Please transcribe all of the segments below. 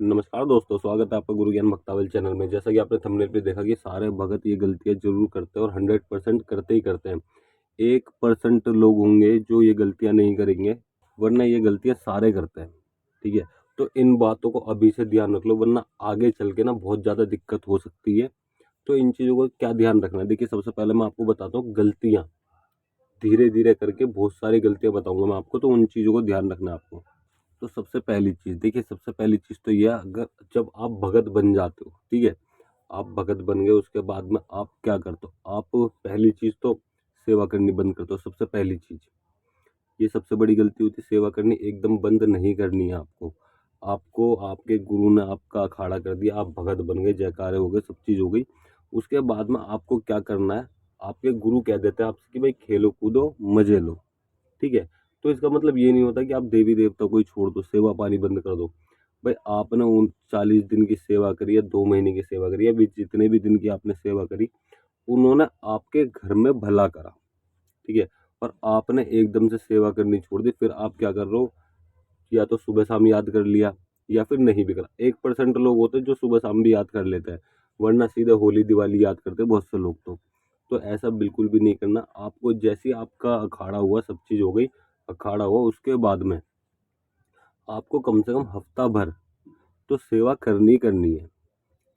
नमस्कार दोस्तों, स्वागत है आपका गुरु ज्ञान भक्तावल चैनल में। जैसा कि आपने थंबनेल पे देखा कि सारे भगत ये गलतियाँ ज़रूर करते हैं और 100% करते ही करते हैं। 1% लोग होंगे जो ये गलतियाँ नहीं करेंगे, वरना ये गलतियाँ सारे करते हैं, ठीक है? तो इन बातों को अभी से ध्यान रख लो, वरना आगे चल के ना बहुत ज़्यादा दिक्कत हो सकती है। तो इन चीज़ों को क्या ध्यान रखना है? देखिए, सबसे पहले मैं आपको बताता हूँ गलतियाँ, धीरे-धीरे करके बहुत सारी गलतियाँ बताऊँगा मैं आपको, तो उन चीज़ों को ध्यान रखना है आपको। तो सबसे पहली चीज़ देखिए, सबसे पहली चीज़ तो ये है, अगर जब आप भगत बन जाते हो, ठीक है? आप भगत बन गए, उसके बाद में आप क्या करते हो? आप पहली चीज़ तो सेवा करनी बंद कर दो, सबसे पहली चीज़। ये सबसे बड़ी गलती होती है, सेवा करनी एकदम बंद नहीं करनी है आपको। आपको आपके गुरु ने आपका अखाड़ा कर दिया, आप भगत बन गए, जयकारे हो गए, सब चीज़ हो गई। उसके बाद में आपको क्या करना है? आपके गुरु कह देते हैं आपसे कि भाई खेलो कूदो, मज़े लो। ठीक है? तो इसका मतलब ये नहीं होता कि आप देवी-देवता को ही छोड़ दो, सेवा पानी बंद कर दो। भाई आपने उन 40 दिन की सेवा करी या 2 महीने की सेवा करी या भी जितने भी दिन की आपने सेवा करी, उन्होंने आपके घर में भला करा, ठीक है? और आपने एकदम से सेवा करनी छोड़ दी, फिर आप क्या कर रहे हो, या तो सुबह-शाम याद कर लिया या फिर नहीं भी करा। 1% लोग होते हैं जो सुबह-शाम भी याद कर लेते हैं, वरना सीधे होली-दिवाली याद करते हैं बहुत से लोग तो। तो ऐसा बिल्कुल भी नहीं करना। आपको जैसे ही आपका अखाड़ा हुआ, सब चीज़ हो गई, अखाड़ा हुआ, उसके बाद में आपको कम से कम हफ्ता भर तो सेवा करनी करनी है,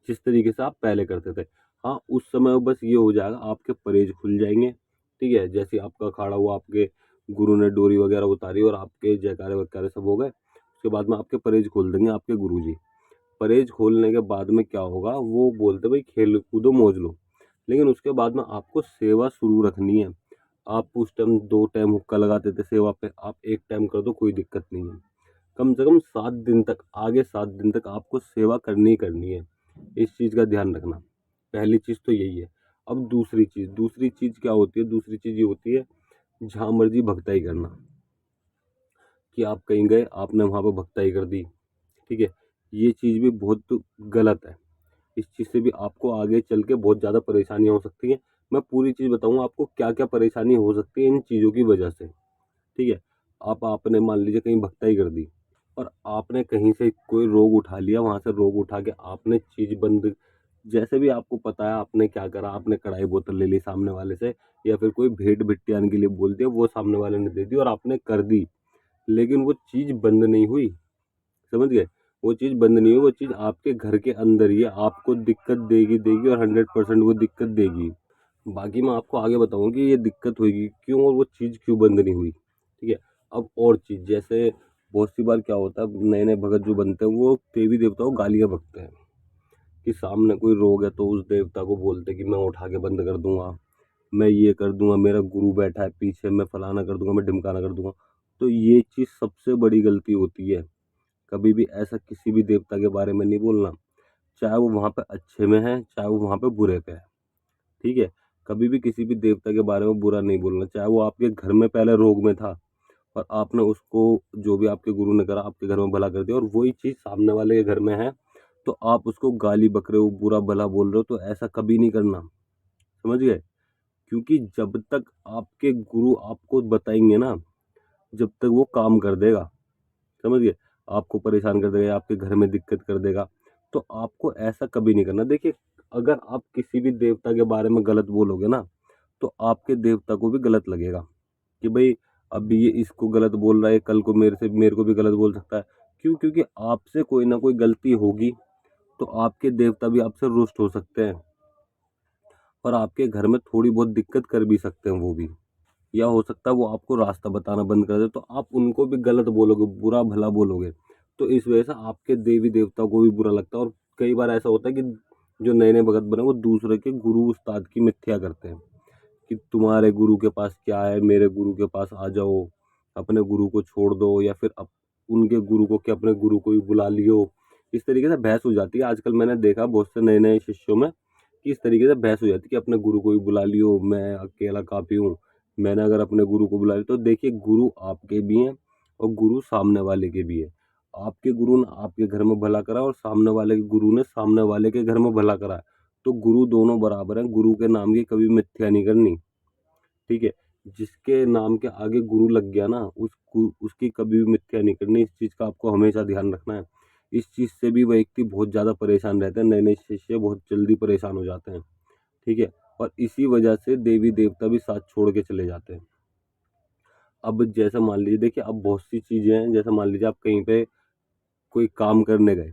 जिस तरीके से आप पहले करते थे। हाँ, उस समय बस ये हो जाएगा, आपके परहेज खुल जाएँगे, ठीक है? जैसे ही आपका अखाड़ा हुआ, आपके गुरु ने डोरी वगैरह उतारी और आपके जयकारे-वयकारे सब हो गए, उसके बाद में आपके परहेज खोल देंगे आपके गुरुजी। परहेज खोलने के बाद में क्या होगा, वो बोलते भाई खेल कूदो मौज लो, लेकिन उसके बाद में आपको सेवा शुरू रखनी है। आप उस टाइम 2 टाइम हुक्का लगाते थे सेवा पे, आप 1 टाइम कर दो, कोई दिक्कत नहीं है। कम से कम 7 दिन तक, आगे 7 दिन तक आपको सेवा करनी ही करनी है। इस चीज़ का ध्यान रखना। पहली चीज़ तो यही है। अब दूसरी चीज़ क्या होती है? दूसरी चीज़ ये होती है, जहाँ मर्जी भगताई करना, कि आप कहीं गए, आपने वहाँ पे भगताई कर दी, ठीक है? ये चीज़ भी बहुत गलत है। इस चीज़ से भी आपको आगे चल के बहुत ज़्यादा परेशानियाँ हो सकती हैं। मैं पूरी चीज़ बताऊँगा आपको क्या-क्या परेशानी हो सकती है इन चीज़ों की वजह से, ठीक है? आपने मान लीजिए कहीं भगताई कर दी और आपने कहीं से कोई रोग उठा लिया, वहाँ से रोग उठा के आपने चीज़ बंद, जैसे भी आपको पता है आपने क्या करा, आपने कढ़ाई बोतल ले ली सामने वाले से या फिर कोई भेंट भिटियान के लिए बोल दिया, वो सामने वाले ने दे दी और आपने कर दी, लेकिन वो चीज़ बंद नहीं हुई, समझ गए? वो चीज़ बंद नहीं हुई, वो चीज़ आपके घर के अंदर ही है, आपको दिक्कत देगी और 100% वो दिक्कत देगी। बाकी मैं आपको आगे बताऊँगा कि ये दिक्कत होएगी क्यों और वो चीज़ क्यों बंद नहीं हुई, ठीक है? अब और चीज़, जैसे बहुत सी बार क्या होता है, नए-नए भगत जो बनते हैं वो देवी-देवताओं को गालियाँ बकते हैं, कि सामने कोई रोग है तो उस देवता को बोलते हैं कि मैं उठा के बंद कर दूँगा, मैं ये कर दूँगा, मेरा गुरु बैठा है पीछे, मैं फलाना कर दूँगा, मैं ढिमकाना कर दूँगा। तो ये चीज़ सबसे बड़ी गलती होती है। कभी भी ऐसा किसी भी देवता के बारे में नहीं बोलना, चाहे वो वहाँ पे अच्छे में है, चाहे वो वहाँ पे बुरे पे है, ठीक है? कभी भी किसी भी देवता के बारे में बुरा नहीं बोलना, चाहे वो आपके घर में पहले रोग में था और आपने उसको, जो भी आपके गुरु ने करा, आपके घर में भला कर दिया और वही चीज़ सामने वाले के घर में है, तो आप उसको गाली बक रहे हो, बुरा-भला बोल रहे हो, तो ऐसा कभी नहीं करना, समझ गए? क्योंकि जब तक आपके गुरु आपको बताएँगे ना, जब तक वो काम कर देगा, समझ गए? आपको परेशान कर देगा या आपके घर में दिक्कत कर देगा, तो आपको ऐसा कभी नहीं करना। देखिए, अगर आप किसी भी देवता के बारे में गलत बोलोगे ना, तो आपके देवता को भी गलत लगेगा कि भई अब ये इसको गलत बोल रहा है, कल को मेरे को भी गलत बोल सकता है। क्यों? क्योंकि आपसे कोई ना कोई गलती होगी, तो आपके देवता भी आपसे रुष्ट हो सकते हैं और आपके घर में थोड़ी बहुत दिक्कत कर भी सकते हैं वो भी। या हो सकता है वो आपको रास्ता बताना बंद कर दे, तो आप उनको भी गलत बोलोगे, बुरा-भला बोलोगे। तो इस वजह से आपके देवी-देवताओं को भी बुरा लगता है और कई बार ऐसा होता है कि जो नए-नए भगत बने, वो दूसरे के गुरु उस्ताद की मिथ्या करते हैं, कि तुम्हारे गुरु के पास क्या है, मेरे गुरु के पास आ जाओ, अपने गुरु को छोड़ दो या फिर उनके गुरु को क्या अपने गुरु को ही बुला लियो। इस तरीके से बहस हो जाती है। आजकल मैंने देखा बहुत से नए-नए शिष्यों में कि इस तरीके से बहस हो जाती है कि अपने गुरु को ही बुला लियो, मैं अकेला काफ़ी हूँ। मैंने अगर अपने गुरु को बुला लिया, तो देखिए गुरु आपके भी हैं और गुरु सामने वाले के भी है। आपके गुरु ने आपके घर में भला करा और सामने वाले के गुरु ने सामने वाले के घर में भला करा है। तो गुरु दोनों बराबर हैं, गुरु के नाम की कभी मिथ्या नहीं करनी, ठीक है? जिसके नाम के आगे गुरु लग गया ना, उसकी कभी भी मिथ्या नहीं करनी, इस चीज़ का आपको हमेशा ध्यान रखना है। इस चीज़ से भी व्यक्ति बहुत ज़्यादा परेशान रहते हैं, नए-नए शिष्य बहुत जल्दी परेशान हो जाते हैं, ठीक है? और इसी वजह से देवी-देवता भी साथ छोड़ के चले जाते हैं। अब जैसा मान लीजिए देखिए अब बहुत सी चीज़ें हैं, जैसे मान लीजिए आप कहीं पे कोई काम करने गए,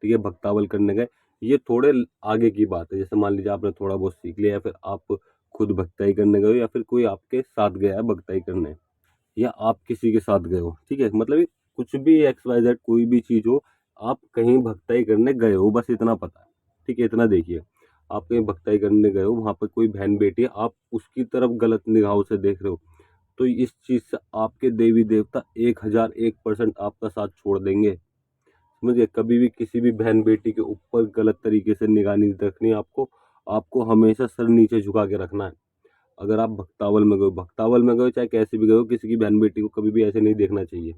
ठीक है? भक्तावल करने गए, ये थोड़े आगे की बात है। जैसे मान लीजिए आपने थोड़ा बहुत सीख लिया या फिर आप खुद भगताई करने गए हो या फिर कोई आपके साथ गया है भगताई करने या आप किसी के साथ गए हो, ठीक है? मतलब ये कुछ भी एक्स वाई जेड कोई भी चीज़ हो, आप कहीं भगताई करने गए हो, बस इतना पता है, ठीक है? इतना देखिए, आप कहीं भगताई करने गए हो, वहाँ पे कोई बहन-बेटी है, आप उसकी तरफ गलत निगाहों से देख रहे हो, तो इस चीज़ से आपके देवी-देवता 1001% आपका साथ छोड़ देंगे। समझिए, कभी भी किसी भी बहन-बेटी के ऊपर गलत तरीके से निगाह नहीं रखनी है आपको, आपको हमेशा सर नीचे झुका के रखना है। अगर आप भक्तावल में गए हो चाहे कैसे भी गए हो, किसी की बहन-बेटी को कभी भी ऐसे नहीं देखना चाहिए,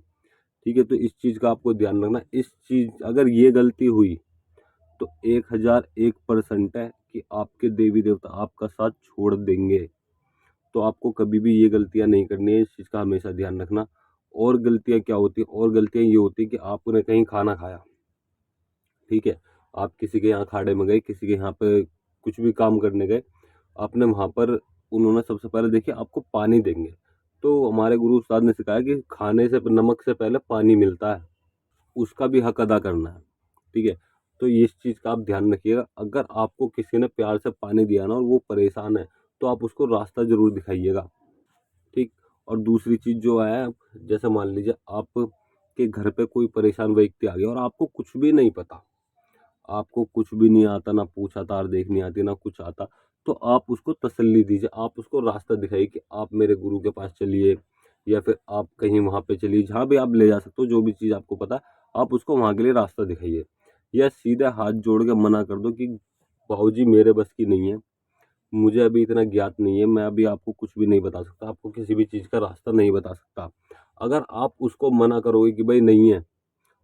ठीक है? तो इस चीज़ का आपको ध्यान रखना है। इस चीज़ अगर ये गलती हुई, तो 1001% है कि आपके देवी-देवता आपका साथ छोड़ देंगे। तो आपको कभी भी ये गलतियाँ नहीं करनी है, इस चीज़ का हमेशा ध्यान रखना। और गलतियाँ क्या होती हैं? और गलतियाँ ये होती हैं कि आपने कहीं खाना खाया, ठीक है? आप किसी के यहाँ अखाड़े में गए, किसी के यहाँ पे कुछ भी काम करने गए, आपने वहाँ पर उन्होंने सबसे पहले देखिए आपको पानी देंगे। तो हमारे गुरु उस्ताद ने सिखाया कि खाने से नमक से पहले पानी मिलता है, उसका भी हक अदा करना है, ठीक है? तो इस चीज़ का आप ध्यान रखिएगा। अगर आपको किसी ने प्यार से पानी दिया ना और वो परेशान है, तो आप उसको रास्ता ज़रूर दिखाइएगा, ठीक? और दूसरी चीज़ जो है, जैसे मान लीजिए आपके घर पे कोई परेशान व्यक्ति आ गया और आपको कुछ भी नहीं पता, आपको कुछ भी नहीं आता, ना पूछा-तार देखनी आती, ना कुछ आता, तो आप उसको तसल्ली दीजिए, आप उसको रास्ता दिखाइए कि आप मेरे गुरु के पास चलिए या फिर आप कहीं वहाँ पे चलिए, जहाँ भी आप ले जा सकते हो, जो भी चीज़ आपको पता है, आप उसको वहाँ के लिए रास्ता दिखाइए। या सीधे हाथ जोड़ के मना कर दो कि बाबूजी मेरे बस की नहीं है, मुझे अभी इतना ज्ञात नहीं है, मैं अभी आपको कुछ भी नहीं बता सकता, आपको किसी भी चीज़ का रास्ता नहीं बता सकता। अगर आप उसको मना करोगे कि भई नहीं है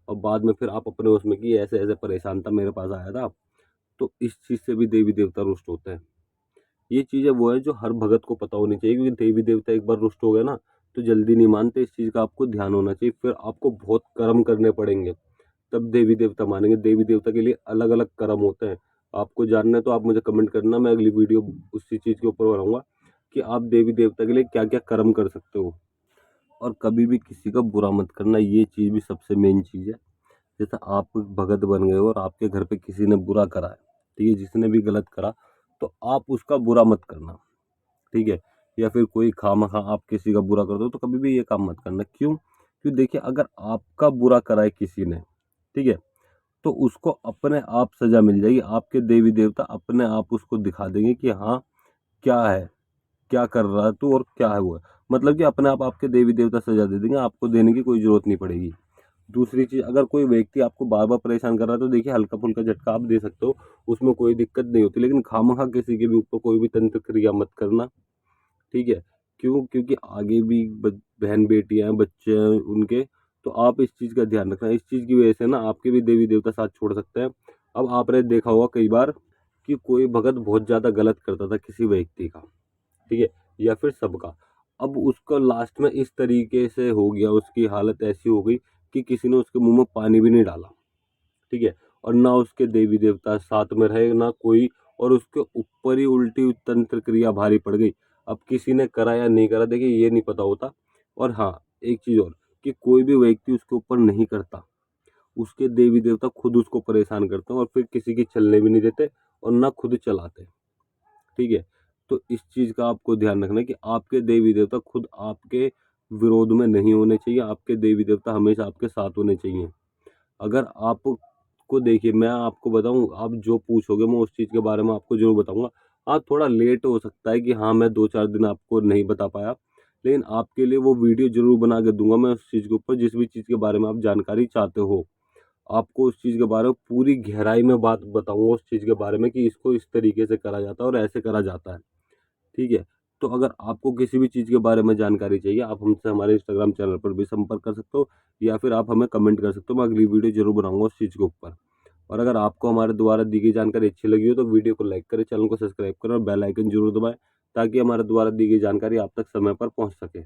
और बाद में फिर आप अपने उसमें कि ऐसे-ऐसे परेशान था, मेरे पास आया था, तो इस चीज़ से भी देवी-देवता रुष्ट होते हैं। ये चीज़ें वो है जो हर भगत को पता होनी चाहिए, क्योंकि देवी-देवता एक बार रुष्ट हो गए ना, तो जल्दी नहीं मानते, इस चीज़ का आपको ध्यान होना चाहिए। फिर आपको बहुत कर्म करने पड़ेंगे, तब देवी-देवता मानेंगे। देवी-देवता के लिए अलग-अलग कर्म होते हैं। आपको जानना है तो आप मुझे कमेंट करना, मैं अगली वीडियो उसी चीज़ के ऊपर बनाऊँगा कि आप देवी-देवता के लिए क्या-क्या कर्म कर सकते हो। और कभी भी किसी का बुरा मत करना, ये चीज़ भी सबसे मेन चीज़ है। जैसे आप भगत बन गए हो और आपके घर पे किसी ने बुरा करा है, ठीक है? जिसने भी गलत करा, तो आप उसका बुरा मत करना, ठीक है? या फिर कोई खामखा आप किसी का बुरा कर दो, तो कभी भी ये काम मत करना। क्यों? क्योंकि देखिए अगर आपका बुरा करा है किसी ने, ठीक है? तो उसको अपने आप सज़ा मिल जाएगी। आपके देवी-देवता अपने आप उसको दिखा देंगे कि हाँ, क्या है? क्या कर रहा है तू और क्या है वो है? मतलब कि अपने आप आपके देवी-देवता सज़ा दे देंगे, आपको देने की कोई ज़रूरत नहीं पड़ेगी। दूसरी चीज़, अगर कोई व्यक्ति आपको बार-बार परेशान कर रहा है तो देखिए हल्का-फुल्का झटका आप दे सकते हो, उसमें कोई दिक्कत नहीं होती। लेकिन खामखा किसी के भी ऊपर कोई भी तंत्र क्रिया मत करना, ठीक है? क्यों? क्योंकि आगे भी बहन-बेटियाँ हैं, बच्चे हैं उनके, तो आप इस चीज़ का ध्यान रखना। इस चीज़ की वजह से ना आपके भी देवी-देवता साथ छोड़ सकते हैं। अब आपने देखा होगा कई बार कि कोई भगत बहुत ज़्यादा गलत करता था किसी व्यक्ति का, ठीक है? या फिर सबका। अब उसको लास्ट में इस तरीके से हो गया, उसकी हालत ऐसी हो गई कि किसी ने उसके मुँह में पानी भी नहीं डाला, ठीक है? और ना उसके देवी-देवता साथ में रहे, ना कोई, और उसके ऊपर ही उल्टी तंत्र क्रिया भारी पड़ गई। अब किसी ने करा या नहीं करा देखिए ये नहीं पता होता। और हाँ, एक चीज़ और, कि कोई भी व्यक्ति उसके ऊपर नहीं करता, उसके देवी-देवता खुद उसको परेशान करते हैं और फिर किसी की चलने भी नहीं देते और ना खुद चलाते। ठीक है? तो इस चीज़ का आपको ध्यान रखना है कि आपके देवी-देवता खुद आपके विरोध में नहीं होने चाहिए, आपके देवी-देवता हमेशा आपके साथ होने चाहिए। अगर आपको देखिए मैं आपको बताऊँ, आप जो पूछोगे मैं उस चीज़ के बारे में आपको ज़रूर बताऊँगा। हाँ, थोड़ा लेट हो सकता है कि हाँ, मैं 2-4 दिन आपको नहीं बता पाया, लेकिन आपके लिए वो वीडियो ज़रूर बना के दूँगा मैं उस चीज़ के ऊपर, जिस भी चीज़ के बारे में आप जानकारी चाहते हो। आपको उस चीज़ के बारे में पूरी गहराई में बात बताऊँगा, उस चीज़ के बारे में कि इसको इस तरीके से करा जाता है और ऐसे करा जाता है। ठीक है? तो अगर आपको किसी भी चीज़ के बारे में जानकारी चाहिए, आप हमसे हमारे इंस्टाग्राम चैनल पर भी संपर्क कर सकते हो या फिर आप हमें कमेंट कर सकते हो। मैं अगली वीडियो ज़रूर बनाऊँगा उस चीज़ के ऊपर। और अगर आपको हमारे द्वारा दी गई जानकारी अच्छी लगी हो तो वीडियो को लाइक करें, चैनल को सब्सक्राइब करें और बेल आइकन ज़रूर दबाएँ, ताकि हमारे द्वारा दी गई जानकारी आप तक समय पर पहुँच सके।